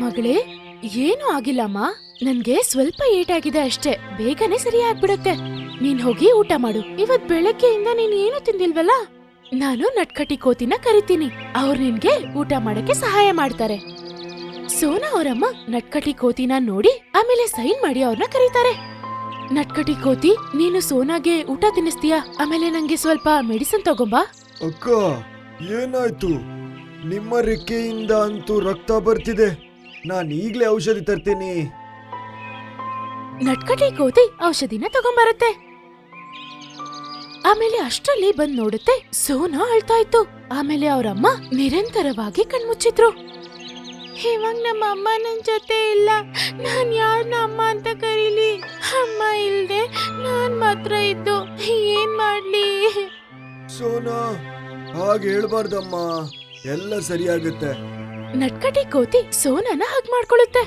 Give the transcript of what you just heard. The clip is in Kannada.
ಮಗಳೇ, ಏನು ಆಗಿಲ್ಲಮ್ಮ. ನನ್ಗೆ ಸ್ವಲ್ಪ ಏಟಾಗಿದೆ ಅಷ್ಟೇ, ಬೇಗನೆ ಸರಿ ಆಗ್ಬಿಡತ್ತೆ. ನೀನ್ ಹೋಗಿ ಊಟ ಮಾಡು. ಇವತ್ ಬೆಳಗ್ಗೆಯಿಂದ ನೀನ್ ಏನು ತಿಂದಿಲ್ವಲ್ಲ. ನಾನು ನಟ್ಕಟಿ ಕೋತಿನ ಕರಿತೀನಿ, ಅವ್ರು ನಿನ್ಗೆ ಊಟ ಮಾಡಕ್ಕೆ ಸಹಾಯ ಮಾಡ್ತಾರೆ. ಸೋನಾ ಅವರಮ್ಮ ನಟ್ಕಟಿ ಕೋತಿನ ನೋಡಿ ಆಮೇಲೆ ಸೈನ್ ಮಾಡಿ ಅವ್ರನ್ನ ಕರೀತಾರೆ. ನಟ್ಕಟಿ ಕೋತಿ, ನೀನು ಸೋನಾಗೆ ಊಟ ತಿನ್ನಿಸ್ತೀಯಾ? ಆಮೇಲೆ ನಂಗೆ ಸ್ವಲ್ಪ ಮೆಡಿಸಿನ್ ತಗೊಂಬಾ. ಅಕ್ಕ, ಏನಾಯ್ತು? ನಿಮ್ಮ ರೆಕ್ಕೆಯಿಂದ ಅಂತೂ ರಕ್ತ ಬರ್ತಿದೆ. ನಾನು ಈಗ್ಲೇ ಔಷಧಿ ತರ್ತೀನಿ. ನಟ್ಕಟಿ ಕೋತಿ ಔಷಧಿನ ತಗೊಂಬರತ್ತೆ. ಆಮೇಲೆ ಅಷ್ಟರಲ್ಲಿ ಬಂದ್ ನೋಡುತ್ತೆ, ಸೋನಾ ಅಳ್ತಾ ಇತ್ತು. ಆಮೇಲೆ ಅವ್ರಮ್ಮ ನಿರಂತರವಾಗಿ ಕಣ್ಮುಚ್ಚಿದ್ರು. ಇವಾಗ ನಮ್ಮ ಅಮ್ಮ ನನ್ ಜೊತೆ ಇಲ್ಲ, ನಾನ್ ಯಾರನ್ನ ಅಮ್ಮ ಅಂತ ಕರೀಲಿ? ಅಮ್ಮ ಇಲ್ದೆ ನಾನ್ ಮಾತ್ರ ಇದ್ದು ಏನ್ ಮಾಡ್ಲಿ? ಸೋನಾ, ಹಾಗೆ ಹೇಳ್ಬಾರ್ದಮ್ಮ, ಎಲ್ಲ ಸರಿಯಾಗುತ್ತೆ. ನಟ್ಕಟಿ ಕೋತಿ ಸೋನಾನ ಹಗ್ ಮಾಡ್ಕೊಳ್ಳುತ್ತೆ.